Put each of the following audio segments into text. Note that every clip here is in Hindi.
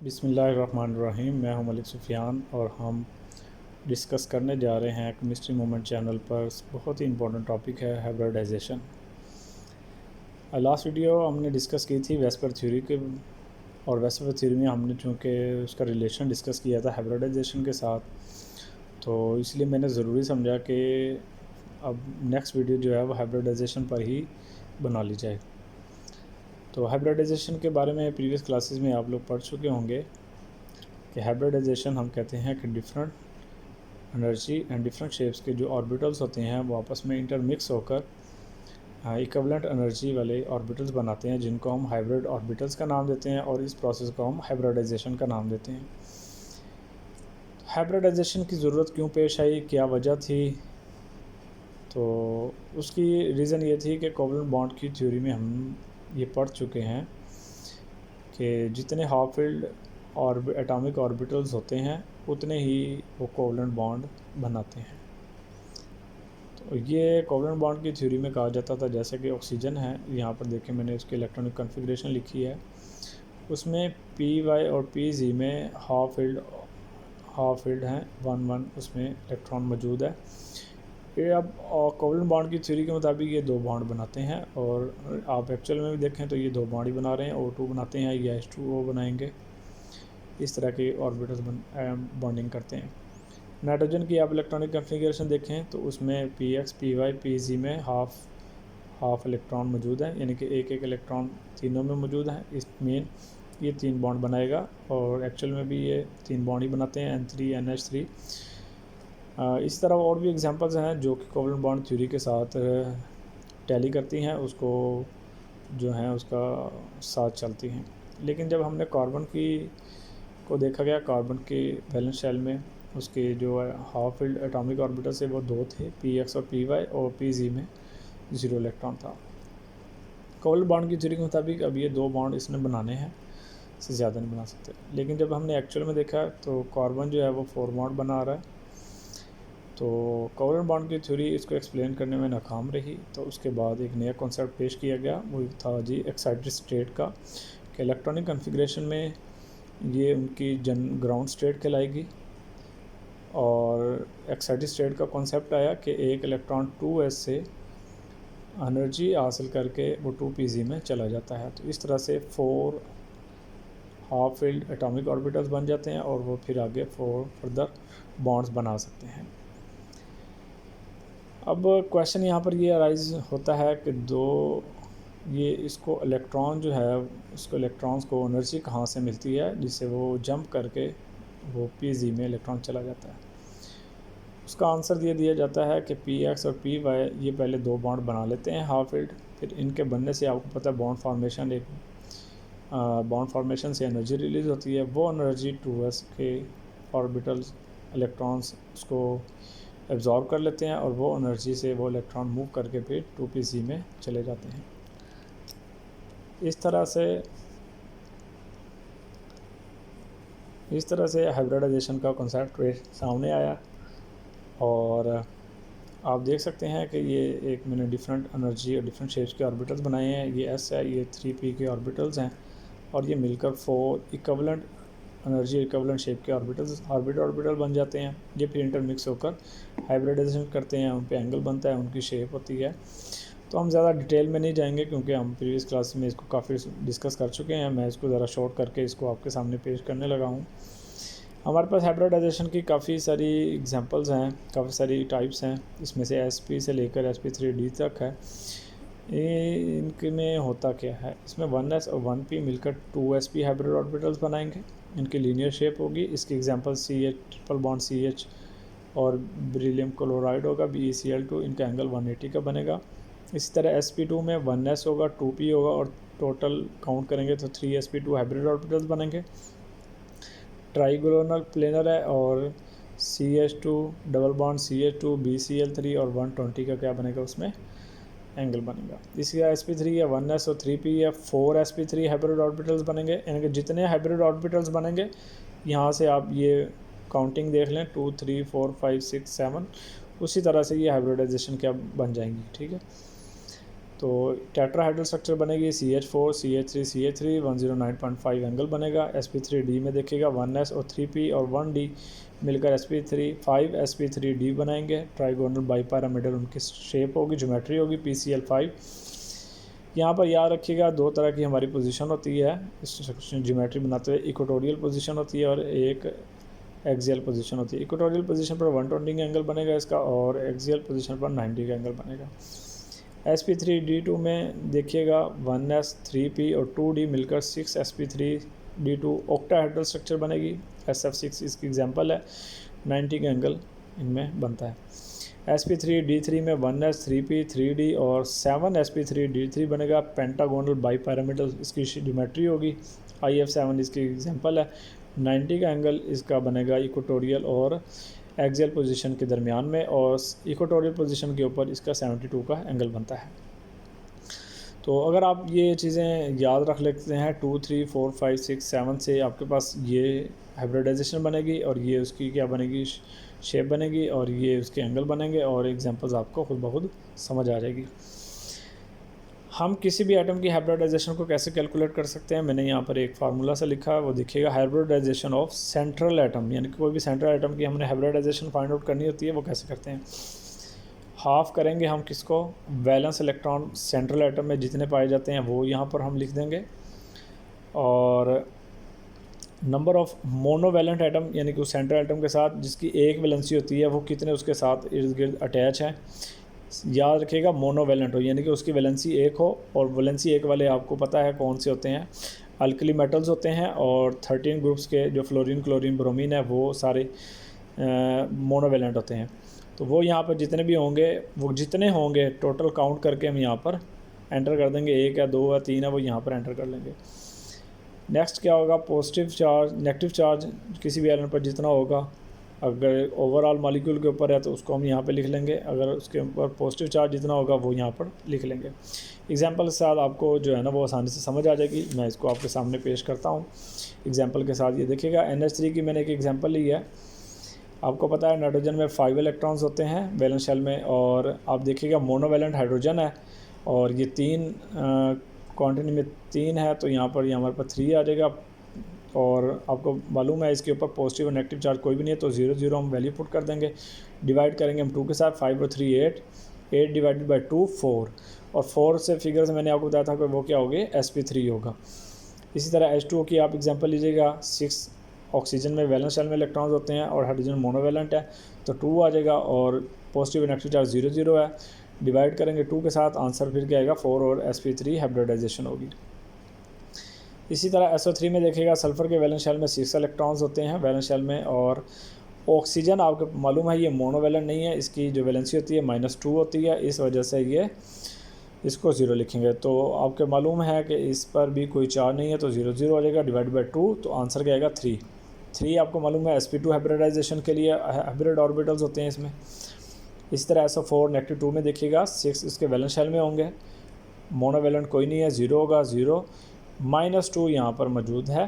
बिस्मिल्लाहिर्रहमानिर्रहीम। मैं हूं मलिक सुफ़ियान और हम डिस्कस करने जा रहे हैं केमिस्ट्री मोमेंट चैनल पर बहुत ही इंपॉर्टेंट टॉपिक है हाइब्रिडाइजेशन। लास्ट वीडियो हमने डिस्कस की थी वेस्पर थ्योरी के, और वेस्पर थ्योरी में हमने चूँकि उसका रिलेशन डिस्कस किया था हाइब्रिडाइजेशन के साथ, तो इसलिए मैंने ज़रूरी समझा कि अब नेक्स्ट वीडियो जो है वो हाइब्रिडाइजेशन पर ही बना ली जाए। तो हाइब्रिडाइजेशन के बारे में प्रीवियस क्लासेस में आप लोग पढ़ चुके होंगे कि हाइब्रिडाइजेशन हम कहते हैं कि different energy and different shapes के जो ऑर्बिटल्स होते हैं वो आपस में इंटरमिक्स होकर इक्विवेलेंट एनर्जी वाले ऑर्बिटल्स बनाते हैं, जिनको हम हाइब्रिड ऑर्बिटल्स का नाम देते हैं, और इस प्रोसेस को हम हाइब्रिडाइजेशन का नाम देते हैं। हाइब्रिडाइजेशन की ज़रूरत क्यों पेश आई, क्या वजह थी? तो उसकी रीज़न ये थी कि कोवलेंट बॉन्ड की थ्योरी में हम ये पढ़ चुके हैं कि जितने हाफ-फिल्ड और एटॉमिक ऑर्बिटल्स होते हैं उतने ही वो कोवलेंट बॉन्ड बनाते हैं। तो ये कोवलेंट बॉन्ड की थ्योरी में कहा जाता था, जैसे कि ऑक्सीजन है, यहाँ पर देखें मैंने उसकी इलेक्ट्रॉनिक कॉन्फ़िगरेशन लिखी है, उसमें पी और पी में हाफ फील्ड हैं, 1 उसमें इलेक्ट्रॉन मौजूद है। ये अब कोवलेंट बॉन्ड की थ्योरी के मुताबिक ये 2 बॉन्ड बनाते हैं, और आप एक्चुअल में भी देखें तो ये 2 बॉन्ड ही बना रहे हैं। O2 बनाते हैं या H2O बनाएंगे, इस तरह के ऑर्बिटल्स बॉन्डिंग करते हैं। नाइट्रोजन की आप इलेक्ट्रॉनिक कॉन्फ़िगरेशन देखें तो उसमें Px, Py, Pz में हाफ इलेक्ट्रॉन मौजूद है, यानी कि एक इलेक्ट्रॉन तीनों में मौजूद है। इस मेन ये 3 बॉन्ड बनाएगा, और एक्चुअल में भी ये 3 बॉन्ड ही बनाते हैं, N3 NH3। इस तरह और भी एग्जांपल्स हैं जो कि कोवलेंट बॉन्ड थ्योरी के साथ टैली करती हैं, उसको जो है उसका साथ चलती हैं। लेकिन जब हमने कार्बन को देखा गया, कार्बन के वैलेंस शेल में उसके जो हाफ फील्ड एटॉमिक ऑर्बिटल से वो 2 थे, Px और Py, और Pz में 0 इलेक्ट्रॉन था। कोवलेंट बॉन्ड की थ्योरी के मुताबिक अब ये 2 बॉन्ड इसने बनाने हैं, इससे ज़्यादा नहीं बना सकते। लेकिन जब हमने एक्चुअल में देखा तो कार्बन जो है वो 4 बॉन्ड बना रहा है। तो कोवलेंट बॉन्ड की थ्योरी इसको एक्सप्लेन करने में नाकाम रही, तो उसके बाद एक नया कॉन्सेप्ट पेश किया गया, वो था जी एक्साइटेड स्टेट का, कि इलेक्ट्रॉनिक कॉन्फ़िगरेशन में ये उनकी ग्राउंड स्टेट कहलाएगी। और एक्साइटेड स्टेट का कॉन्सेप्ट आया कि एक इलेक्ट्रॉन 2s से एनर्जी हासिल करके वो 2pz में चला जाता है। तो इस तरह से 4 हाफ फील्ड एटॉमिक ऑर्बिटल्स बन जाते हैं, और वो फिर आगे 4 फर्दर बॉन्ड्स बना सकते हैं। अब क्वेश्चन यहाँ पर ये अराइज होता है कि इसको इलेक्ट्रॉन जो है, उसको इलेक्ट्रॉन्स को एनर्जी कहाँ से मिलती है जिससे वो जंप करके वो पी में इलेक्ट्रॉन चला जाता है। उसका आंसर ये दिया जाता है कि Px और Py ये पहले 2 बॉन्ड बना लेते हैं हाफ फील्ड, फिर इनके बनने से आपको पता है बॉन्ड फॉर्मेशन से एनर्जी रिलीज़ होती है। वो एनर्जी 2s के ऑर्बिटल्स इलेक्ट्रॉन्स उसको एब्जॉर्ब कर लेते हैं, और वो एनर्जी से वो इलेक्ट्रॉन मूव करके फिर 2pz में चले जाते हैं। इस तरह से हाइब्रिडाइजेशन का कॉन्सेप्ट सामने आया, और आप देख सकते हैं कि ये एक मैंने डिफरेंट एनर्जी और डिफरेंट शेप्स के ऑर्बिटल्स बनाए हैं। ये S है, ये 3p के ऑर्बिटल्स हैं, और ये मिलकर 4 इक्विवेलेंट एनर्जी इक्विवेलेंट शेप के ऑर्बिटल बन जाते हैं। ये फिर इंटरमिक्स होकर हाइब्रिडाइजेशन करते हैं, उन पे एंगल बनता है, उनकी शेप होती है। तो हम ज़्यादा डिटेल में नहीं जाएंगे क्योंकि हम प्रीवियस क्लास में इसको काफ़ी डिस्कस कर चुके हैं। मैं इसको ज़रा शॉर्ट करके इसको आपके सामने पेश करने लगा हूँ। हमारे पास हाइब्रिडाइजेशन की काफ़ी सारी एग्जांपल्स हैं, काफ़ी सारी टाइप्स हैं। इसमें से sp से लेकर sp3d तक है। इनके में होता क्या है, इसमें 1s और 1p मिलकर 2sp हाइब्रिड ऑर्बिटल्स बनाएंगे। इनकी लीनियर शेप होगी। इसकी example CH triple bond CH और बेरिलियम क्लोराइड होगा BeCl2, इनका एंगल 180 का बनेगा। इसी तरह sp2 में 1s होगा, 2p होगा, और टोटल काउंट करेंगे तो 3sp2 हाइब्रिड ऑर्बिटल्स बनेंगे। ट्राइगोनल प्लेनर है, और CH2 double bond CH2 BeCl3 और 120 का क्या बनेगा, उसमें एंगल बनेगा। इसी का sp3 है, 1s और 3p है, 4 sp3 हाइब्रिड ऑर्बिटल्स बनेंगे। यानी कि जितने हाइब्रिड ऑर्बिटल्स बनेंगे, यहाँ से आप ये काउंटिंग देख लें, 2 3 4 5 6 7, उसी तरह से ये हाइब्रिडाइजेशन क्या बन जाएंगी। ठीक है, तो टेट्राहेड्रल स्ट्रक्चर बनेगी CH4 CH3 CH3 109.5 एंगल बनेगा। sp3d में देखिएगा 1s और 3p और 1d मिलकर sp3 5 sp3d बनाएंगे। ट्राइगोनल बाईपैरामिडल उनकी शेप होगी, ज्योमेट्री होगी PCl5। यहाँ पर याद रखिएगा दो तरह की हमारी पोजीशन होती है इस ज्योमेट्री बनाते हुए, इक्वेटोरियल पोजीशन होती है और एक एक्सियल पोजीशन होती है। इक्वेटोरियल पोजीशन पर 120 का एंगल बनेगा इसका और एक्सियल पोजीशन पर 90 का एंगल बनेगा। sp3d2 में देखिएगा 1s 3p और 2d मिलकर 6 sp3d2 ऑक्टाहेड्रल स्ट्रक्चर बनेगी। SF6 इसकी एग्जांपल है, 90 का एंगल इनमें बनता है। sp3d3 में 1s 3p 3d और 7 sp3d3 बनेगा। पेंटागोनल बाईपैरामिडल इसकी ज्योमेट्री होगी। IF7 इसकी एग्जांपल है। 90 का एंगल इसका बनेगा इक्वेटोरियल और एक्सियल पोजीशन के दरमियान में, और इक्वेटोरियल पोजीशन के ऊपर इसका 72 का एंगल बनता है। तो अगर आप ये चीज़ें याद रख लेते हैं 2 3 4 5 6 7 से आपके पास ये हाइब्रिडाइजेशन बनेगी और ये उसकी क्या बनेगी, शेप बनेगी, और ये उसके एंगल बनेंगे और एग्जांपल्स आपको खुद ब खुद समझ आ जाएगी। हम किसी भी एटम की हाइब्रिडाइजेशन को कैसे कैलकुलेट कर सकते हैं, मैंने यहाँ पर एक फार्मूला से लिखा है, वो देखिएगा। हाइब्रिडाइजेशन ऑफ सेंट्रल एटम, यानी कि कोई भी सेंट्रल एटम की हमने हाइब्रिडाइजेशन फाइंड आउट करनी होती है, वो कैसे करते हैं। हाफ करेंगे हम किसको, वैलेंस इलेक्ट्रॉन सेंट्रल एटम में जितने पाए जाते हैं वो यहाँ पर हम लिख देंगे, और नंबर ऑफ मोनोवैलेंट एटम यानी कि उस सेंट्रल एटम के साथ जिसकी एक वैलेंसी होती है वो कितने उसके साथ इर्द गिर्द अटैच हैं। याद रखिएगा मोनोवैलेंट हो यानी कि उसकी वैलेंसी एक हो, और वैलेंसी एक वाले आपको पता है कौन से होते हैं, अल्कली मेटल्स होते हैं, और 13 ग्रुप्स के जो फ्लोरीन क्लोरीन ब्रोमीन है वो सारे मोनोवैलेंट होते हैं। तो वो यहाँ पर जितने भी होंगे, वो जितने होंगे टोटल काउंट करके हम यहाँ पर एंटर कर देंगे, 1 है 2 है 3 है, वो यहाँ पर एंटर कर लेंगे। नेक्स्ट क्या होगा, पॉजिटिव चार्ज नेगेटिव चार्ज किसी भी एलिमेंट पर जितना होगा, अगर ओवरऑल मॉलिक्यूल के ऊपर है तो उसको हम यहाँ पे लिख लेंगे, अगर उसके ऊपर पॉजिटिव चार्ज जितना होगा वो यहाँ पर लिख लेंगे। एग्जांपल के साथ आपको जो है ना वो आसानी से समझ आ जाएगी। मैं इसको आपके सामने पेश करता हूँ एग्जांपल के साथ। ये देखिएगा NH3 की मैंने एक एग्जांपल ली है। आपको पता है नाइट्रोजन में 5 इलेक्ट्रॉन्स होते हैं वैलेंस शेल में, और आप देखिएगा मोनोवैलेंट हाइड्रोजन है और ये 3 क्वांटिटी में 3 है, तो यहाँ पर ये हमारे पास 3 आ जाएगा। और आपको मालूम है इसके ऊपर पॉजिटिव और नेगेटिव चार्ज कोई भी नहीं है, तो 0 0 हम वैल्यू पुट कर देंगे। डिवाइड करेंगे हम 2 के साथ, 5 और 3 8 डिवाइडेड बाई 2 4, और 4 से फिगर से मैंने आपको बताया था कि वो क्या होगा, sp3 होगा। इसी तरह H2O की आप एग्जांपल लीजिएगा। 6 ऑक्सीजन में वैलेंस शेल में इलेक्ट्रॉन्स होते हैं और हाइड्रोजन मोनोवैलेंट है, तो 2 आ जाएगा, और पॉजिटिव और नेगेटिव चार्ज 0 0 है। डिवाइड करेंगे 2 के साथ, आंसर फिर क्या आएगा 4 और sp3 हाइब्रिडाइजेशन होगी। इसी तरह SO3 में देखिएगा सल्फ़र के वैलेंस शेल में 6 इलेक्ट्रॉन्स होते हैं वैलेंस शेल में, और ऑक्सीजन आपको मालूम है ये मोनोवैलेंट नहीं है, इसकी जो वैलेंसी होती है -2 होती है, इस वजह से ये इसको 0 लिखेंगे। तो आपको मालूम है कि इस पर भी कोई चार्ज नहीं है, तो 0 0 हो जाएगा। डिवाइड बाई 2, तो आंसर क्या आएगा 3 आपको मालूम है sp2 हाइब्रिडाइजेशन के लिए हाइब्रिड ऑर्बिटल्स होते हैं इसमें। इसी तरह SO4 -2 में देखिएगा 6 इसके वैलेंस शेल में होंगे, मोनोवैलेंट कोई नहीं है, 0 होगा 0 -2 यहाँ पर मौजूद है,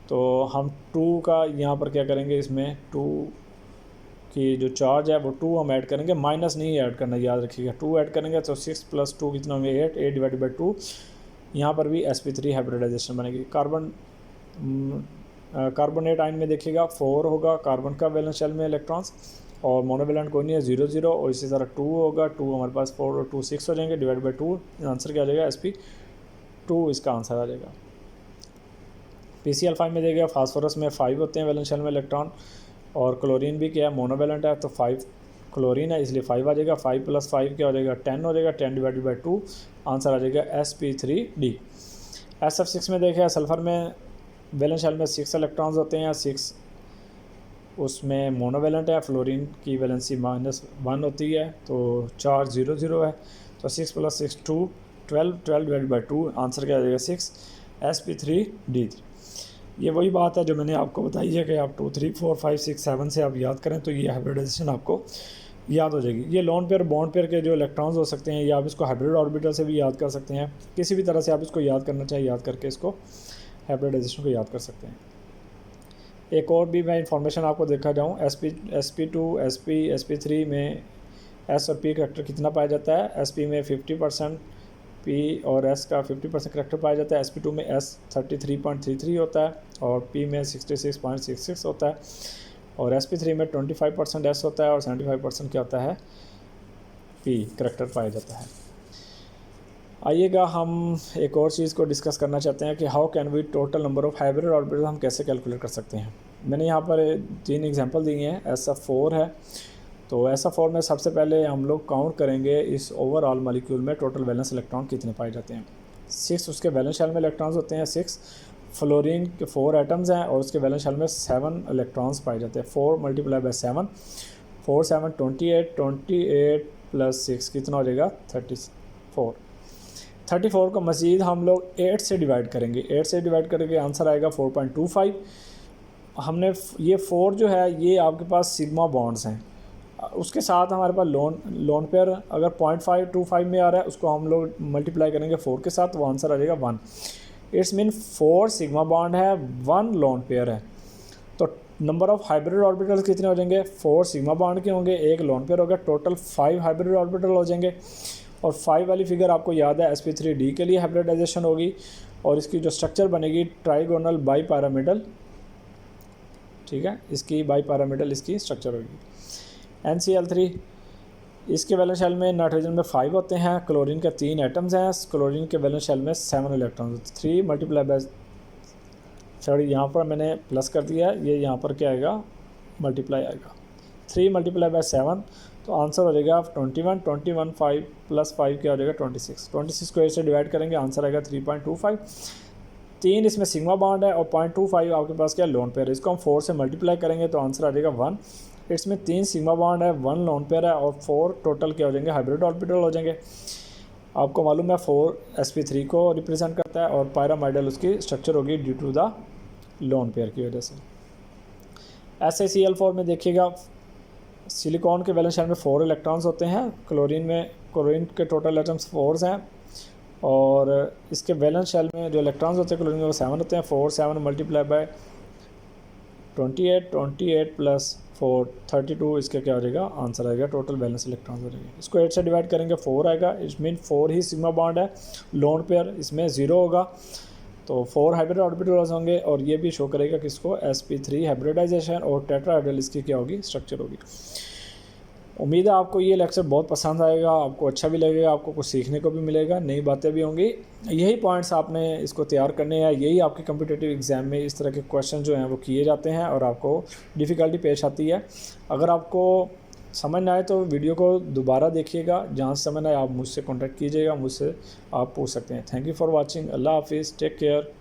तो हम 2 का यहाँ पर क्या करेंगे, इसमें 2 की जो चार्ज है वो 2 हम ऐड करेंगे, माइनस नहीं ऐड करना, याद रखिएगा 2 ऐड करेंगे तो 6 + 2 कितना होंगे 8 डिवाइडेड बाई 2। यहाँ पर भी sp3 हाइब्रिडाइजेशन बनेगी। कार्बोनेट आयन में देखिएगा 4 होगा कार्बन का वैलेंस शेल में इलेक्ट्रॉन्स, और मोनोवैलेंट कोई नहीं है 0 0, और इसी तरह 2 होगा, 2 हमारे पास 4 और 2 6 हो जाएंगे, डिवाइड बाई 2, आंसर क्या आ जाएगा sp2 इसका आंसर आ जाएगा। PCl5 में देखिएगा फास्फोरस में 5 होते हैं वैलेंस शेल में इलेक्ट्रॉन, और क्लोरीन भी क्या है मोनोवैलेंट है, तो 5 क्लोरीन है इसलिए 5 आ जाएगा। 5 + 5 क्या हो जाएगा 10 हो जाएगा, 10 डिवाइडेड बाई 2, आंसर आ जाएगा sp3d। SF6 में देखिए सल्फ़र में वैलेंस शेल में 6 इलेक्ट्रॉन्स होते हैं, 6 उसमें मोनोवैलेंट है, फ्लोरीन की वैलेंसी -1 होती है, तो चार्ज 0 0 है, तो 6 + 6 12 डिवाइडेड बाई 2, आंसर क्या आ जाएगा 6 sp3d। ये वही बात है जो मैंने आपको बताई है कि आप 2 3 4 5 6 7 से आप याद करें तो ये हाइब्रिडाइजेशन आपको याद हो जाएगी। ये लोन पेयर बॉन्ड पेयर के जो इलेक्ट्रॉन्स हो सकते हैं, या आप इसको हाइब्रिड ऑर्बिटल से भी याद कर सकते हैं, किसी भी तरह से आप इसको याद करना चाहिए, याद करके इसको हाइब्रिडाइजेशन को याद कर सकते हैं। एक और भी मैं इंफॉर्मेशन आपको देखा जाऊँ, sp2 sp3 में s और p करेक्टर कितना पाया जाता है। sp में 50% P और S का 50% करेक्टर पाया जाता है। sp2 में S 33.33 होता है और P में 66.66 होता है और sp3 में 25% S होता है और 75% क्या होता है, P करेक्टर पाया जाता है। आइएगा हम एक और चीज़ को डिस्कस करना चाहते हैं कि how can we total number of hybrid orbital हम कैसे कैलकुलेट कर सकते हैं। मैंने यहाँ पर 3 एग्जांपल दिए हैं। SF4 है, तो SF4 में सबसे पहले हम लोग काउंट करेंगे इस ओवरऑल मॉलिक्यूल में टोटल वैलेंस इलेक्ट्रॉन कितने पाए जाते हैं। 6 उसके वैलेंस शेल में इलेक्ट्रॉन्स होते हैं, 6 फ्लोरीन के 4 एटम्स हैं और उसके वैलेंस शेल में 7 इलेक्ट्रॉन्स पाए जाते हैं। 4 × 7, 4 7 28, 28 + 6 कितना हो जाएगा 34 को मज़ीद हम लोग 8 से डिवाइड करेंगे। 8 से डिवाइड करके आंसर आएगा 4.25। हमने ये 4 जो है ये आपके पास सिग्मा बॉन्ड्स हैं, उसके साथ हमारे पास लोन पेयर अगर 0.525 में आ रहा है उसको हम लोग मल्टीप्लाई करेंगे 4 के साथ, वो आंसर आ जाएगा 1। इट्स मीन 4 सिग्मा बॉन्ड है, 1 लोन पेयर है। तो नंबर ऑफ़ हाइब्रिड ऑर्बिटल्स कितने हो जाएंगे, 4 सिग्मा बॉन्ड के होंगे, 1 लोन पेयर होगा, टोटल 5 हाइब्रिड ऑर्बिटल हो जाएंगे। और 5 वाली फिगर आपको याद है sp3d के लिए हाइब्रिडाइजेशन होगी और इसकी जो स्ट्रक्चर बनेगी ट्राइगोनल बाई पैरामिडल, ठीक है, इसकी बाई पैरामिडल इसकी स्ट्रक्चर होगी। NCl3 इसके वैलेंस शेल में नाइट्रोजन में 5 होते हैं, क्लोरीन के 3 एटम्स हैं, क्लोरीन के वैलेंस शेल में 7 इलेक्ट्रॉन, 3 × सॉरी यहाँ पर मैंने प्लस कर दिया है, ये यहाँ पर क्या आएगा मल्टीप्लाई आएगा, 3 × 7 तो आंसर हो जाएगा 21, 5 + 5 क्या हो जाएगा 26 को 8 से डिवाइड करेंगे आंसर आएगा 3.25। 3 इसमें सिग्मा बॉन्ड है और 0.25 आपके पास क्या लोन पेयर है, इसको हम 4 से मल्टीप्लाई करेंगे तो आंसर आ जाएगा 1। इसमें 3 सिग्मा बॉन्ड है, 1 लोन पेयर है और 4 टोटल क्या हो जाएंगे हाइब्रिड ऑर्बिटल हो जाएंगे। आपको मालूम है 4 sp3 को रिप्रेजेंट करता है और पैरामाइडल उसकी स्ट्रक्चर होगी due to the lone pair की वजह से। SaCl4 में देखिएगा सिलिकॉन के वैलेंस शेल में 4 इलेक्ट्रॉन्स होते हैं, क्लोरीन के टोटल एटम्स 4 हैं और इसके वैलेंस शेल में जो इलेक्ट्रॉन्स होते हैं क्लोरीन में वो 7 होते हैं। 4 7 × 28, 28 + 4 32 इसका क्या हो जाएगा आंसर आएगा, टोटल वैलेंस इलेक्ट्रॉन्स हो जाएंगे। इसको 8 से डिवाइड करेंगे 4 आएगा, it mean 4 he sigma bond है, लोन पेयर इसमें 0 होगा, तो 4 हाइब्रिड ऑर्बिटल्स होंगे और ये भी शो करेगा कि इसको sp3 हाइब्रिडाइजेशन और टेट्राहेड्रल इसकी क्या होगी स्ट्रक्चर होगी। उम्मीद है आपको ये लेक्चर बहुत पसंद आएगा, आपको अच्छा भी लगेगा, आपको कुछ सीखने को भी मिलेगा, नई बातें भी होंगी। यही पॉइंट्स आपने इसको तैयार करने हैं, यही आपके कम्पिटिटिव एग्ज़ाम में इस तरह के क्वेश्चन जो हैं वो किए जाते हैं और आपको डिफ़िकल्टी पेश आती है। अगर आपको समझ ना आए तो वीडियो को दोबारा देखिएगा, जहाँ से समझ ना आए आप मुझसे कॉन्टैक्ट कीजिएगा, मुझसे आप पूछ सकते हैं। थैंक यू फॉर वॉचिंग, अल्लाह हाफिज़, टेक केयर।